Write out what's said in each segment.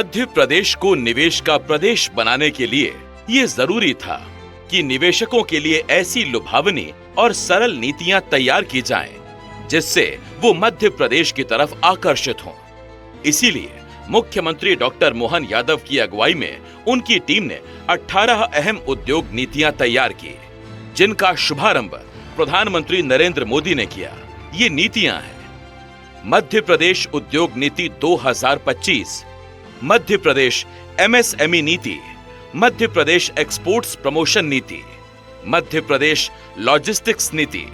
मध्य प्रदेश को निवेश का प्रदेश बनाने के लिए ये जरूरी था कि निवेशकों के लिए ऐसी लुभावनी और सरल नीतियां तैयार की जाएं, जिससे वो मध्य प्रदेश की तरफ आकर्षित हों। इसीलिए मुख्यमंत्री डॉक्टर मोहन यादव की अगुवाई में उनकी टीम ने 18 अहम उद्योग नीतियां तैयार की, जिनका शुभारंभ प्रधानमंत्री नरेंद्र मोदी ने किया। ये नीतियां हैं: मध्य प्रदेश उद्योग नीति 2025, मध्य प्रदेश एमएसएमई नीति, मध्य प्रदेश एक्सपोर्ट्स प्रमोशन नीति, मध्य प्रदेश लॉजिस्टिक्स नीति,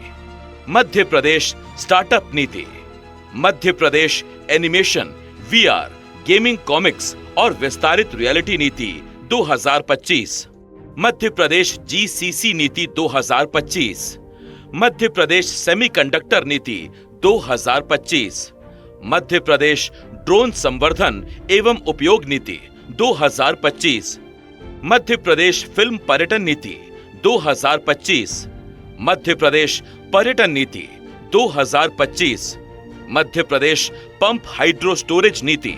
मध्य प्रदेश स्टार्टअप नीति, Madhya Pradesh animation, VR, gaming, comics और विस्तारित रियलिटी नीति 2025, मध्य प्रदेश जीसीसी नीति 2025, मध्य प्रदेश सेमीकंडक्टर नीति 2025, मध्य प्रदेश ड्रोन संवर्धन एवं उपयोग नीति 2025, मध्य प्रदेश फिल्म पर्यटन नीति 2025, मध्य प्रदेश पर्यटन नीति 2025, Madhya Pradesh pump hydro storage नीति,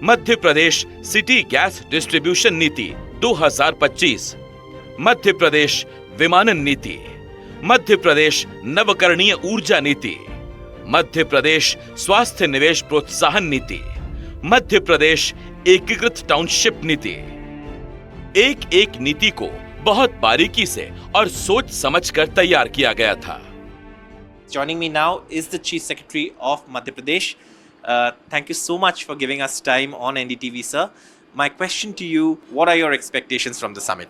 Madhya Pradesh city gas distribution नीति 2025, मध्य प्रदेश विमानन नीति, मध्य प्रदेश नवकरणीय ऊर्जा नीति, मध्य प्रदेश स्वास्थ्य निवेश प्रोत्साहन नीति, मध्य प्रदेश एकीकृत टाउनशिप नीति। एक एक नीति को बहुत बारीकी से और सोच समझकर तैयार किया गया था। Joining me now is the Chief Secretary of Madhya Pradesh. Thank you so much for giving us time on NDTV, sir. My question to you, what are your expectations from the summit?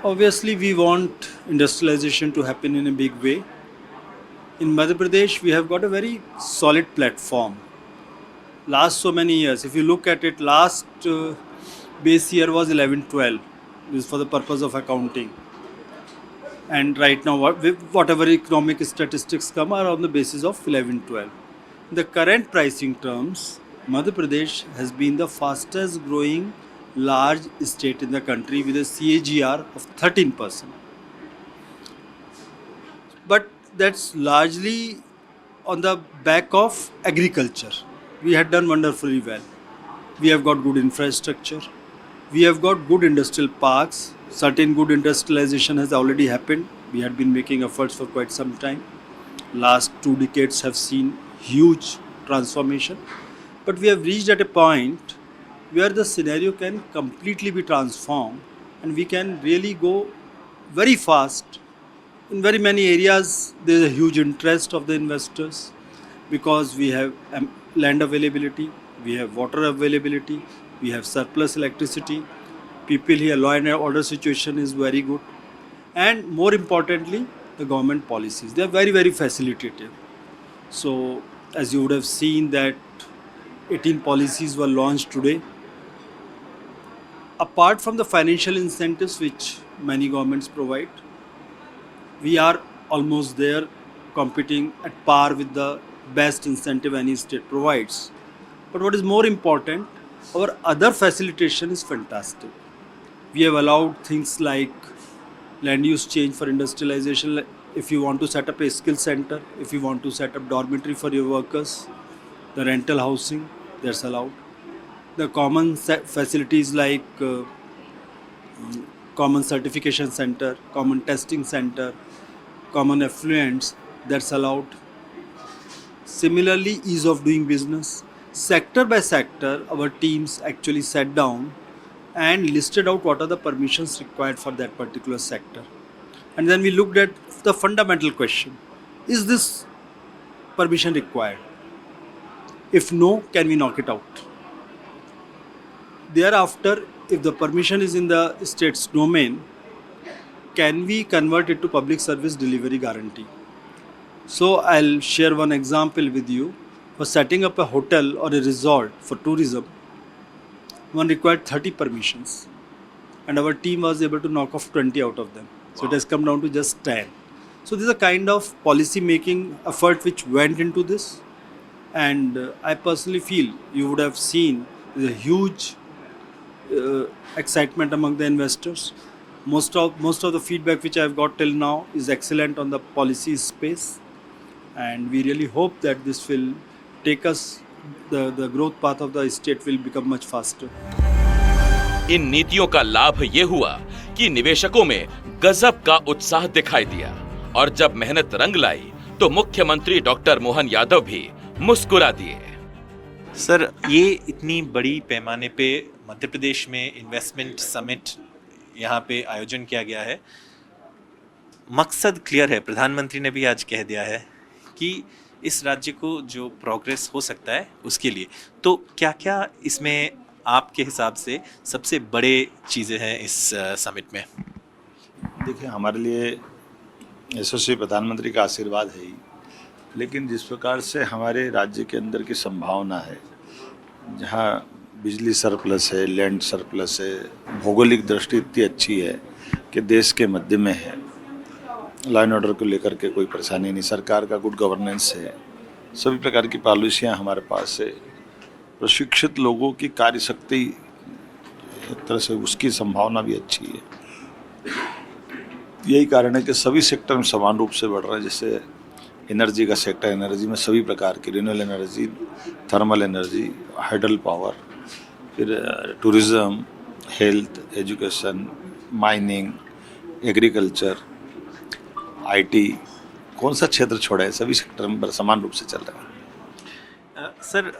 Obviously, we want industrialization to happen in a big way. In Madhya Pradesh, we have got a very solid platform. Last so many years, if you look at it, last base year was 11-12. This is for the purpose of accounting. And right now, whatever economic statistics come are on the basis of 11-12. In the current pricing terms, Madhya Pradesh has been the fastest growing large state in the country with a CAGR of 13%. But that's largely on the back of agriculture. We had done wonderfully well. We have got good infrastructure. We have got good industrial parks. Certain good industrialization has already happened. We had been making efforts for quite some time. Last 2 decades have seen huge transformation. But we have reached at a point where the scenario can completely be transformed and we can really go very fast. In very many areas, there is a huge interest of the investors because we have land availability, we have water availability, we have surplus electricity. People here, law and order situation is very good. And more importantly, the government policies. They are very, very facilitative. So, as you would have seen that 18 policies were launched today. Apart from the financial incentives which many governments provide, we are almost there, competing at par with the best incentive any state provides. But what is more important, our other facilitation is fantastic. We have allowed things like land use change for industrialization. If you want to set up a skill center, if you want to set up dormitory for your workers, the rental housing, that's allowed. The common facilities like common certification center, common testing center, common effluents, that's allowed. Similarly, ease of doing business. Sector by sector, our teams actually sat down and listed out what are the permissions required for that particular sector. And then we looked at the fundamental question. Is this permission required? If no, can we knock it out? Thereafter, if the permission is in the state's domain, can we convert it to public service delivery guarantee? So I'll share one example with you. For setting up a hotel or a resort for tourism, one required 30 permissions and our team was able to knock off 20 out of them. So it has come down to just 10. So this is a kind of policy making effort which went into this, and I personally feel you would have seen there's a huge excitement among the investors. Most of the feedback which I have got till now is excellent on the policy space, and we really hope that this will take us the growth path of the state will become much faster. इन नीतियों का लाभ ये हुआ कि निवेशकों में गजब का उत्साह दिखाई दिया और जब मेहनत रंग लाई तो मुख्यमंत्री डॉक्टर मोहन यादव भी मुस्कुरा दिए। सर, ये इतनी बड़ी पैमाने पे मध्य प्रदेश में इन्वेस्टमेंट समिट यहाँ पे आयोजन किया गया है। मकसद क्लियर है, प्रधानमंत्री ने भी आज कह दिया है कि इस राज्य को जो प्रोग्रेस हो सकता है उसके लिए। तो क्या क्या इसमें आपके हिसाब से सबसे बड़े चीज़ें हैं इस समिट में? देखिए, हमारे लिए यशस्वी प्रधानमंत्री का आशीर्वाद है ही, लेकिन जिस प्रकार से हमारे राज्य के अंदर की संभावना है, जहाँ बिजली सरप्लस है, लैंड सरप्लस है, भौगोलिक दृष्टि इतनी अच्छी है कि देश के मध्य में है, लॉ एंड ऑर्डर को लेकर के कोई परेशानी नहीं, सरकार का गुड गवर्नेंस है, सभी प्रकार की पॉलिसियाँ हमारे पास है, प्रशिक्षित लोगों की कार्यशक्ति एक तरह से उसकी संभावना भी अच्छी है। यही कारण है कि सभी सेक्टर में समान रूप से बढ़ रहा है। जैसे एनर्जी का सेक्टर, एनर्जी में सभी प्रकार की renewable energy, thermal energy, hydel power, फिर tourism, health, education, mining, agriculture, IT, कौन सा क्षेत्र छोड़ा है, सभी सेक्टर में समान रूप से चल रहा है। सर,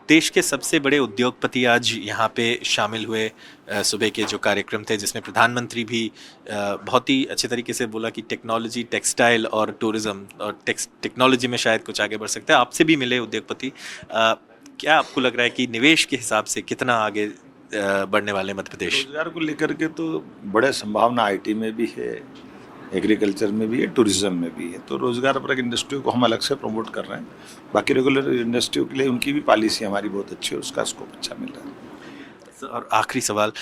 देश के सबसे बड़े उद्योगपति आज यहाँ पे शामिल हुए। सुबह के जो कार्यक्रम थे जिसमें प्रधानमंत्री भी बहुत ही अच्छे तरीके से बोला कि टेक्नोलॉजी, टेक्सटाइल और टूरिज्म और टेक्नोलॉजी में शायद कुछ आगे बढ़ सकता है। आपसे भी मिले उद्योगपति, क्या आपको लग रहा है कि निवेश के हिसाब से कितना आगे बढ़ने वाले मध्य प्रदेश? रोजगार को लेकर के तो बड़े संभावना आईटी में भी है, एग्रीकल्चर में भी है, टूरिज्म में भी है। तो रोजगार परक इंडस्ट्री को हम अलग से प्रमोट कर रहे हैं। बाकी रेगुलर इंडस्ट्री के लिए उनकी भी पॉलिसी हमारी बहुत अच्छी है, उसका स्कोप अच्छा मिल रहा है। और आखिरी सवाल,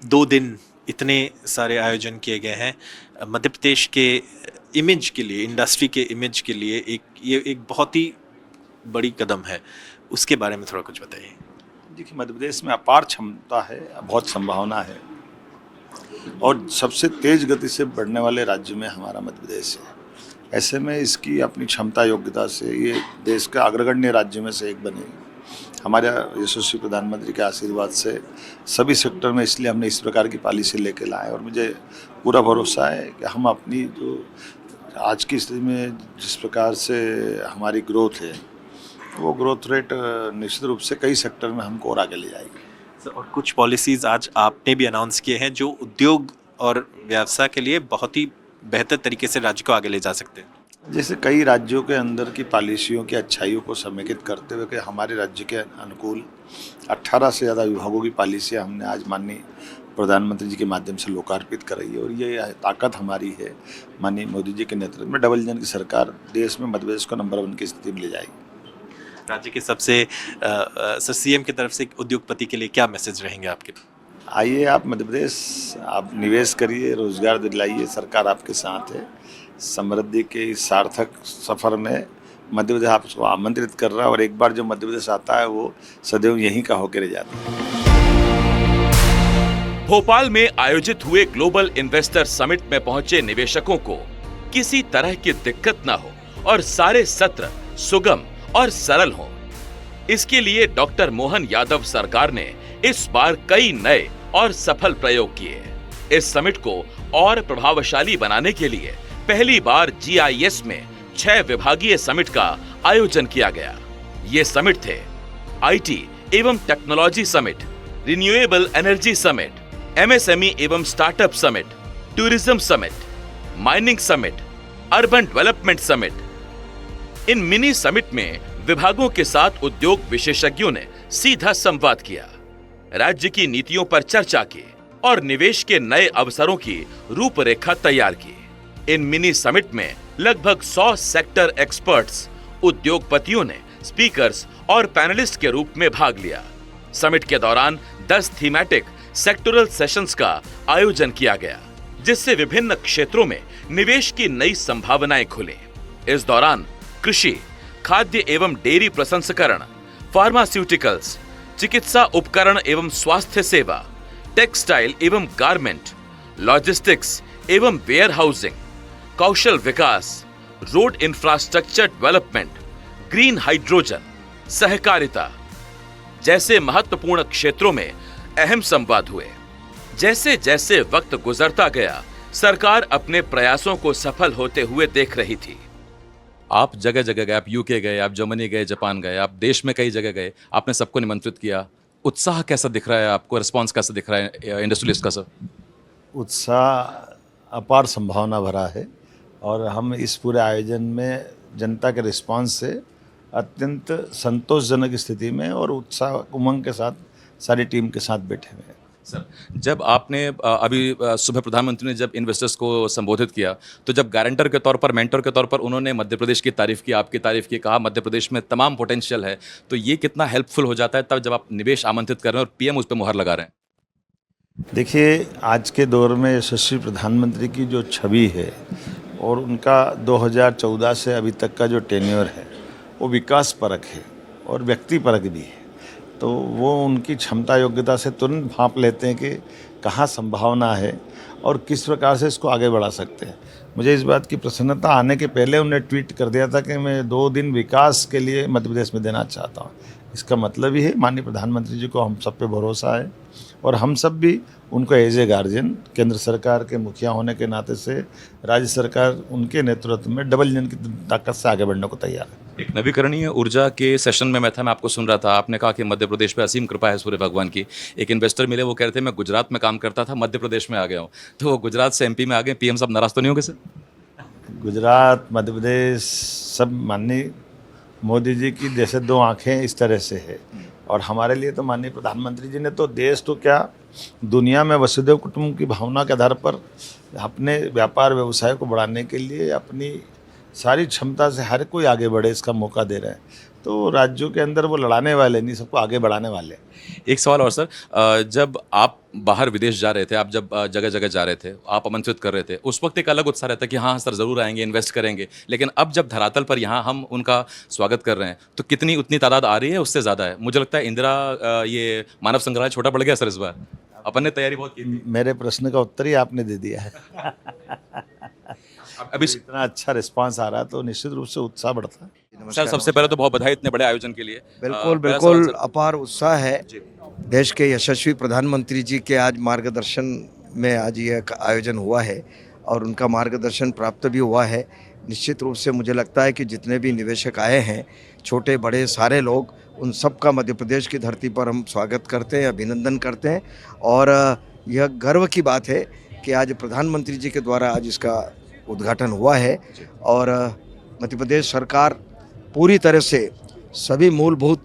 2 दिन इतने सारे आयोजन किए गए हैं, मध्य प्रदेश के इमेज के लिए, इंडस्ट्री के इमेज के लिए ये एक बहुत ही बड़ी कदम है, उसके बारे में थोड़ा कुछ बताइए। देखिए, मध्य प्रदेश में अपार क्षमता है, बहुत संभावना है और सबसे तेज गति से बढ़ने वाले राज्य में हमारा मध्य प्रदेश है। ऐसे में इसकी अपनी क्षमता योग्यता से ये देश का अग्रगण्य राज्य में से एक बनेगी। हमारे यशस्वी प्रधानमंत्री के आशीर्वाद से सभी सेक्टर में इसलिए हमने इस प्रकार की पॉलिसी लेके लाए और मुझे पूरा भरोसा है कि हम अपनी जो आज की स्थिति में जिस प्रकार से हमारी ग्रोथ है, वो ग्रोथ रेट निश्चित रूप से कई सेक्टर में हमको और आगे ले जाएगी। और कुछ पॉलिसीज़ आज आपने भी अनाउंस किए हैं जो उद्योग और व्यवसाय के लिए बहुत ही बेहतर तरीके से राज्य को आगे ले जा सकते हैं। जैसे कई राज्यों के अंदर की पॉलिसियों की अच्छाइयों को समेकित करते हुए कि हमारे राज्य के अनुकूल 18 से ज़्यादा विभागों की पॉलिसियाँ हमने आज माननीय प्रधानमंत्री जी के माध्यम से लोकार्पित कराई है और ये ताकत हमारी है। माननीय मोदी जी के नेतृत्व में डबल इंजन की सरकार देश में मध्य प्रदेश को नंबर 1 की स्थिति में ले जाएगी। राज्य के सबसे सर, सीएम की तरफ से उद्योगपति के लिए क्या मैसेज रहेंगे आपके? आइए आप मध्य प्रदेश, आप निवेश करिए, रोजगार दिलाइए, सरकार आपके साथ है। समृद्धि के इस सार्थक सफर में मध्य प्रदेश आपको आमंत्रित कर रहा है और एक बार जो मध्य प्रदेश आता है वो सदैव यहीं का होकर रह जाता है। भोपाल में आयोजित हुए ग्लोबल इन्वेस्टर समिट में पहुंचे निवेशकों को किसी तरह की दिक्कत न हो और सारे सत्र सुगम और सरल हो, इसके लिए डॉक्टर मोहन यादव सरकार ने इस बार कई नए और सफल प्रयोग किए। इस समिट को और प्रभावशाली बनाने के लिए पहली बार GIS में 6 विभागीय समिट का आयोजन किया गया। ये समिट थे IT एवं technology summit, renewable energy summit, MSME एवं startup summit, tourism summit, mining summit, urban development summit. इन मिनी समिट में विभागों के साथ उद्योग विशेषज्ञों ने सीधा संवाद किया, राज्य की नीतियों पर चर्चा की और निवेश के नए अवसरों की रूपरेखा तैयार की। इन मिनी समिट में लगभग 100 सेक्टर एक्सपर्ट्स, उद्योगपतियों ने स्पीकर्स और पैनलिस्ट के रूप में भाग लिया। समिट के दौरान 10 थीमेटिक सेक्टोरल सेशंस का आयोजन किया गया, जिससे विभिन्न क्षेत्रों में निवेश की नई संभावनाएं खुली। इस दौरान कृषि, खाद्य एवं डेयरी प्रसंस्करण, फार्मास्यूटिकल्स, चिकित्सा उपकरण एवं स्वास्थ्य सेवा, टेक्सटाइल एवं गारमेंट, लॉजिस्टिक्स एवं वेयर हाउसिंग, कौशल विकास, road infrastructure development, green hydrogen, सहकारिता जैसे महत्वपूर्ण क्षेत्रों में अहम संवाद हुए। जैसे जैसे वक्त गुजरता गया, सरकार अपने प्रयासों को सफल होते हुए देख रही थी। आप जगह जगह गए, आप यूके गए, आप जर्मनी गए, जापान गए, आप देश में कई जगह गए, आपने सबको निमंत्रित किया। उत्साह कैसा दिख रहा है आपको, रिस्पॉन्स कैसा दिख रहा है इंडस्ट्रियलिस्ट का? सर, उत्साह अपार संभावना भरा है और हम इस पूरे आयोजन में जनता के रिस्पांस से अत्यंत संतोषजनक स्थिति में और उत्साह उमंग के साथ सारी टीम के साथ बैठे हुए हैं। सर, जब आपने अभी सुबह प्रधानमंत्री ने जब इन्वेस्टर्स को संबोधित किया, तो जब गारंटर के तौर पर, मेंटर के तौर पर उन्होंने मध्य प्रदेश की तारीफ की, आपकी तारीफ की, कहा मध्य प्रदेश में तमाम पोटेंशियल है, तो ये कितना हेल्पफुल हो जाता है तब जब आप निवेश आमंत्रित कर रहे हैं और पीएम उस पर मुहर लगा रहे हैं? देखिए, आज के दौर में यशस्वी प्रधानमंत्री की जो छवि है और उनका 2014 से अभी तक का जो टेन्योर है वो विकास परक है और व्यक्ति परक भी है। तो वो उनकी क्षमता योग्यता से तुरंत भांप लेते हैं कि कहाँ संभावना है और किस प्रकार से इसको आगे बढ़ा सकते हैं। मुझे इस बात की प्रसन्नता आने के पहले उन्हें ट्वीट कर दिया था कि मैं 2 दिन विकास के लिए मध्य प्रदेश में देना चाहता हूँ। इसका मतलब ही है माननीय प्रधानमंत्री जी को हम सब पे भरोसा है और हम सब भी उनको एज ए गार्जियन, केंद्र सरकार के मुखिया होने के नाते से राज्य सरकार उनके नेतृत्व में डबल इंजन की ताकत से आगे बढ़ने को तैयार है। एक नवीकरणीय ऊर्जा के सेशन में मैं आपको सुन रहा था, आपने कहा कि मध्य प्रदेश पे असीम कृपा है सूर्य भगवान की। एक इन्वेस्टर मिले, वो कह रहे थे मैं गुजरात में काम करता था, मध्य प्रदेश में आ गया हूँ। तो वो गुजरात से एमपी में आ गए, पीएम साहब नाराज तो नहीं होंगे? सर, गुजरात, मध्य प्रदेश सब माननीय मोदी जी की जैसे 2 आंखें इस तरह से है और हमारे लिए तो माननीय प्रधानमंत्री जी ने तो देश तो क्या दुनिया में वसुधैव कुटुंब की भावना के आधार पर अपने व्यापार व्यवसाय को बढ़ाने के लिए अपनी सारी क्षमता से हर कोई आगे बढ़े इसका मौका दे रहे हैं। तो राज्यों के अंदर वो लड़ाने वाले नहीं, सबको आगे बढ़ाने वाले। एक सवाल और सर, जब आप बाहर विदेश जा रहे थे, आप जब जगह जगह जा रहे थे, आप आमंत्रित कर रहे थे, उस वक्त एक अलग उत्साह रहता कि हाँ सर ज़रूर आएंगे, इन्वेस्ट करेंगे। लेकिन अब जब धरातल पर यहाँ हम उनका स्वागत कर रहे हैं तो कितनी उतनी तादाद आ रही है, उससे ज़्यादा है? मुझे लगता है इंदिरा ये मानव संग्रहालय छोटा पड़ गया सर इस बार। अपन ने तैयारी बहुत की थी। मेरे प्रश्न का उत्तर ही आपने दे दिया है। अभी इतना अच्छा रिस्पांस आ रहा है तो निश्चित रूप से उत्साह बढ़ता है। सर, सबसे पहले तो बहुत बधाई इतने बड़े आयोजन के लिए। बिल्कुल पहला सवाल बिल्कुल सर। अपार उत्साह है। देश के यशस्वी प्रधानमंत्री जी के आज मार्गदर्शन में आज ये आयोजन हुआ है और उनका मार्गदर्शन प्राप्त भी हुआ है। निश्चित रूप से मुझे लगता है कि जितने भी निवेशक आए हैं, छोटे बड़े सारे लोग, उन सब का मध्य प्रदेश की धरती पर हम स्वागत करते हैं, अभिनंदन करते हैं। और यह गर्व की बात है कि आज प्रधानमंत्री जी के द्वारा आज इसका उद्घाटन हुआ है और मध्य प्रदेश सरकार पूरी तरह से सभी मूलभूत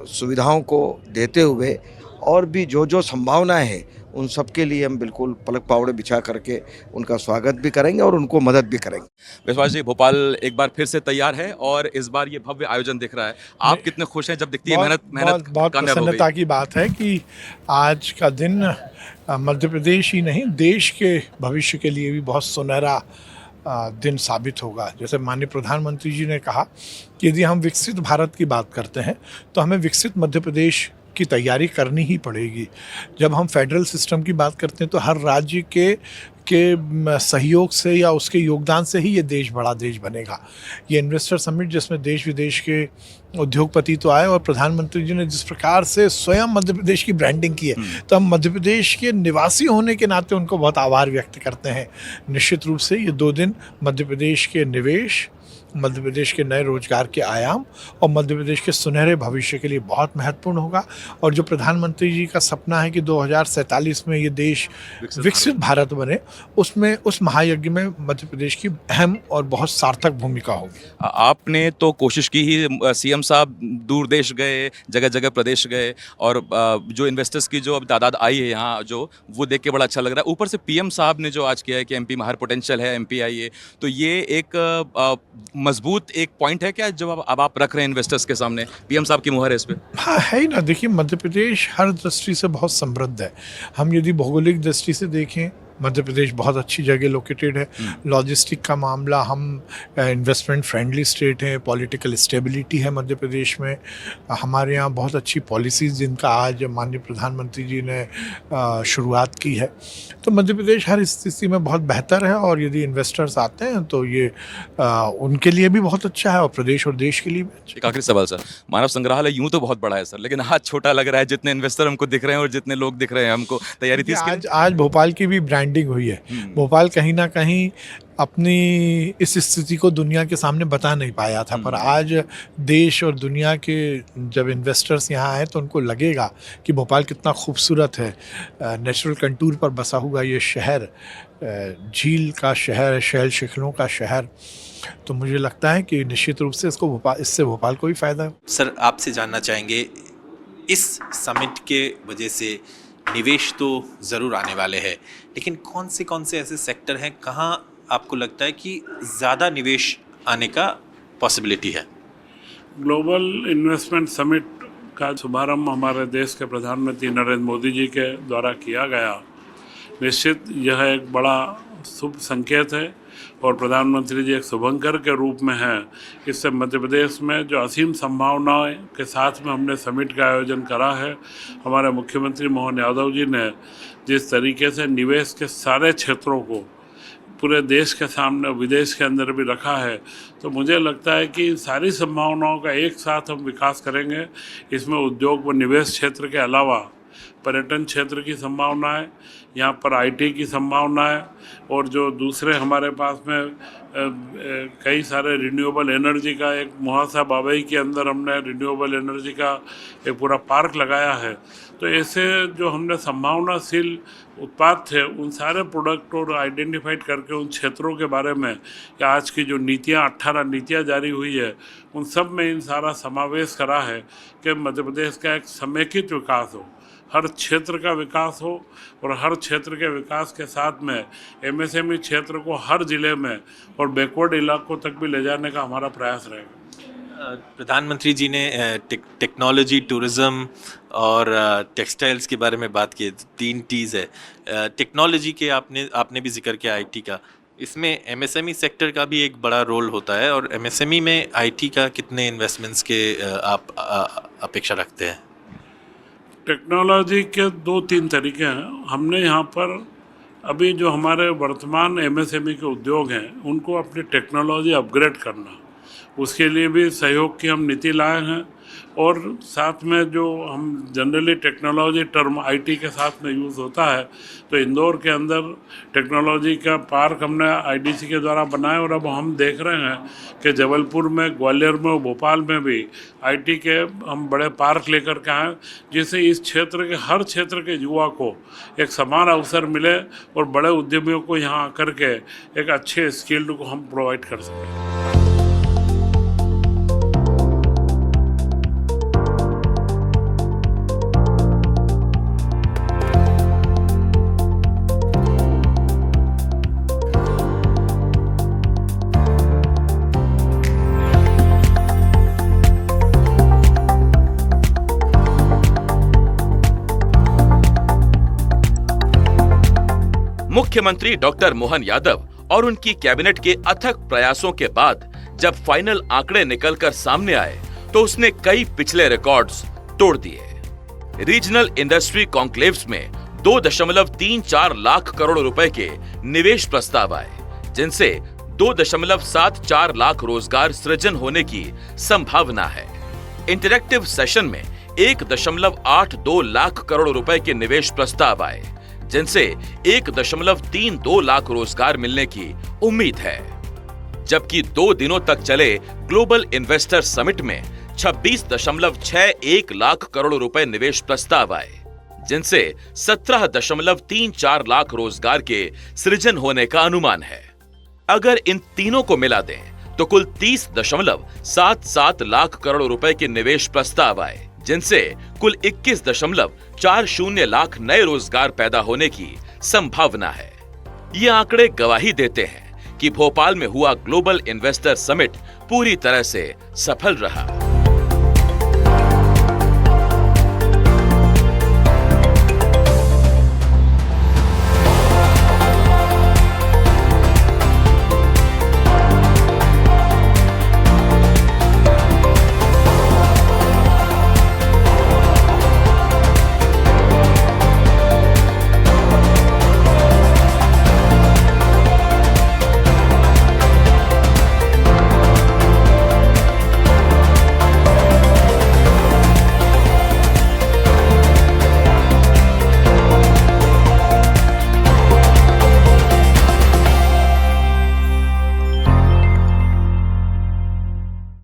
सुविधाओं को देते हुए और भी जो जो संभावनाएं हैं उन सब के लिए हम बिल्कुल पलक पावड़े बिछा करके उनका स्वागत भी करेंगे और उनको मदद भी करेंगे। विश्वास जी, भोपाल एक बार फिर से तैयार है और इस बार ये भव्य आयोजन दिख रहा है। आप कितने खुश हैं जब दिखती है मेहनत बहुत प्रसन्नता की बात है कि आज का दिन मध्य प्रदेश ही नहीं, देश के भविष्य के लिए भी बहुत सुनहरा दिन साबित होगा। जैसे माननीय प्रधानमंत्री जी ने कहा कि यदि हम विकसित भारत की बात करते हैं तो हमें विकसित मध्य प्रदेश की तैयारी करनी ही पड़ेगी। जब हम फेडरल सिस्टम की बात करते हैं तो हर राज्य के सहयोग से या उसके योगदान से ही ये देश बड़ा देश बनेगा। ये इन्वेस्टर समिट जिसमें देश विदेश के उद्योगपति तो आए और प्रधानमंत्री जी ने जिस प्रकार से स्वयं मध्य प्रदेश की ब्रांडिंग की है, तो हम मध्य प्रदेश के निवासी होने के नाते उनको बहुत आभार व्यक्त करते हैं। निश्चित रूप से ये 2 दिन मध्य प्रदेश के निवेश, मध्य प्रदेश के नए रोजगार के आयाम और मध्य प्रदेश के सुनहरे भविष्य के लिए बहुत महत्वपूर्ण होगा। और जो प्रधानमंत्री जी का सपना है कि 2047 में ये देश विकसित भारत बने, उसमें उस महायज्ञ में मध्य प्रदेश की अहम और बहुत सार्थक भूमिका होगी। आपने तो कोशिश की ही, सीएम साहब दूर देश गए, जगह जगह प्रदेश गए और जो इन्वेस्टर्स की जो अब तादाद आई है यहाँ, जो वो देख के बड़ा अच्छा लग रहा है। ऊपर से पीएम साहब ने जो आज किया है कि एमपी में हर पोटेंशियल है, एमपी आइए, तो ये एक मजबूत एक पॉइंट है क्या जो अब आप रख रहे हैं इन्वेस्टर्स के सामने? पीएम साहब की मुहर है इस पे। हाँ, है ही ना। देखिए, मध्य प्रदेश हर दृष्टि से बहुत समृद्ध है। हम यदि भौगोलिक दृष्टि से देखें मध्य प्रदेश बहुत अच्छी जगह लोकेटेड है। लॉजिस्टिक का मामला, हम इन्वेस्टमेंट फ्रेंडली स्टेट है, पॉलिटिकल स्टेबिलिटी है मध्य प्रदेश में, हमारे यहाँ बहुत अच्छी पॉलिसीज़ जिनका आज माननीय प्रधानमंत्री जी ने शुरुआत की है। तो मध्य प्रदेश हर स्थिति में बहुत बेहतर है, और यदि इन्वेस्टर्स आते हैं तो ये उनके लिए भी बहुत अच्छा है और प्रदेश और देश के लिए भी अच्छा। एक आखिरी सवाल सर, मानव संग्रहालय यूं तो बहुत बड़ा है सर, लेकिन आज छोटा लग रहा है। जितने इन्वेस्टर हमको दिख रहे हैं और जितने लोग दिख रहे हैं, हमको तैयारी थी इसके लिए? आज भोपाल की भी ब्रांडिंग हुई है। भोपाल कहीं ना कहीं अपनी इस स्थिति को दुनिया के सामने बता नहीं पाया था, पर आज देश और दुनिया के जब इन्वेस्टर्स यहाँ आए तो उनको लगेगा कि भोपाल कितना खूबसूरत है। नेचुरल कंटूर पर बसा हुआ ये शहर, झील का शहर, शैल शिखरों का शहर, तो मुझे लगता है कि निश्चित रूप से इससे भोपाल को भी फ़ायदा है। सर, आपसे जानना चाहेंगे, इस समिट के वजह से निवेश तो ज़रूर आने वाले हैं, लेकिन कौन से ऐसे सेक्टर हैं, कहाँ आपको लगता है कि ज़्यादा निवेश आने का पॉसिबिलिटी है? ग्लोबल इन्वेस्टमेंट समिट का शुभारंभ हमारे देश के प्रधानमंत्री नरेंद्र मोदी जी के द्वारा किया गया। निश्चित यह एक बड़ा शुभ संकेत है और प्रधानमंत्री जी एक शुभंकर के रूप में हैं। इससे मध्य प्रदेश में जो असीम संभावनाओं के साथ में हमने समिट का आयोजन करा है, हमारे मुख्यमंत्री मोहन यादव जी ने जिस तरीके से निवेश के सारे क्षेत्रों को पूरे देश के सामने, विदेश के अंदर भी रखा है, तो मुझे लगता है कि सारी संभावनाओं का एक साथ हम विकास करेंगे। इसमें उद्योग व निवेश क्षेत्र के अलावा पर्यटन क्षेत्र की संभावना है, यहाँ पर आईटी की संभावना है, और जो दूसरे हमारे पास में कई सारे रिन्यूएबल एनर्जी का एक मुहासा बाबई के अंदर हमने रिन्यूएबल एनर्जी का एक पूरा पार्क लगाया है। तो ऐसे जो हमने संभावनाशील उत्पाद थे, उन सारे प्रोडक्ट और आइडेंटिफाइड करके उन क्षेत्रों के बारे में, या आज की जो नीतियाँ 18 नीतियाँ जारी हुई है, उन सब में इन सारा समावेश करा है कि मध्य प्रदेश का एक समेकित विकास हो, हर क्षेत्र का विकास हो, और हर क्षेत्र के विकास के साथ में एमएसएमई क्षेत्र को हर ज़िले में और बैकवर्ड इलाकों तक भी ले जाने का हमारा प्रयास रहेगा। प्रधानमंत्री जी ने टेक्नोलॉजी, टूरिज़्म और टेक्सटाइल्स के बारे में बात की। 3 T's है। टेक्नोलॉजी के आपने भी जिक्र किया, आईटी का। इसमें एमएसएमई सेक्टर का भी एक बड़ा रोल होता है, और एमएसएमई में आईटी का कितने इन्वेस्टमेंट्स के आप अपेक्षा रखते हैं? टेक्नोलॉजी के 2-3 तरीके हैं। हमने यहाँ पर अभी जो हमारे वर्तमान एमएसएमई के उद्योग हैं, उनको अपनी टेक्नोलॉजी अपग्रेड करना, उसके लिए भी सहयोग की हम नीति लाए हैं। और साथ में जो हम जनरली टेक्नोलॉजी टर्म आईटी के साथ में यूज़ होता है, तो इंदौर के अंदर टेक्नोलॉजी का पार्क हमने आईडीसी के द्वारा बनाया, और अब हम देख रहे हैं कि जबलपुर में, ग्वालियर में और भोपाल में भी आईटी के हम बड़े पार्क लेकर के आए, जिससे इस क्षेत्र के हर क्षेत्र के युवा को एक समान अवसर मिले और बड़े उद्यमियों को यहाँ आकर के एक अच्छे स्किल्ड को हम प्रोवाइड कर सकें। मुख्यमंत्री डॉक्टर मोहन यादव और उनकी कैबिनेट के अथक प्रयासों के बाद जब फाइनल आंकड़े निकलकर सामने आए, तो उसने कई पिछले रिकॉर्ड्स तोड़ दिए। रीजनल इंडस्ट्री कॉन्क्लेव्स में 2.34 लाख करोड़ रुपए के निवेश प्रस्ताव आए, जिनसे 2.74 लाख रोजगार सृजन होने की संभावना है। इंटरैक्टिव सेशन में 1.82 लाख करोड़ रुपए के निवेश प्रस्ताव आए, जिनसे 1.32 लाख रोजगार मिलने की उम्मीद है। जबकि 2 दिनों तक चले ग्लोबल इन्वेस्टर समिट में 26.61 लाख करोड़ रुपए निवेश प्रस्ताव आए, जिनसे 17.34 लाख रोजगार के सृजन होने का अनुमान है। अगर इन तीनों को मिला दें तो कुल 30.77 लाख करोड़ रुपए के निवेश प्रस्ताव आए, जिनसे कुल 21.40 लाख नए रोजगार पैदा होने की संभावना है। ये आंकड़े गवाही देते हैं कि भोपाल में हुआ ग्लोबल इन्वेस्टर समिट पूरी तरह से सफल रहा।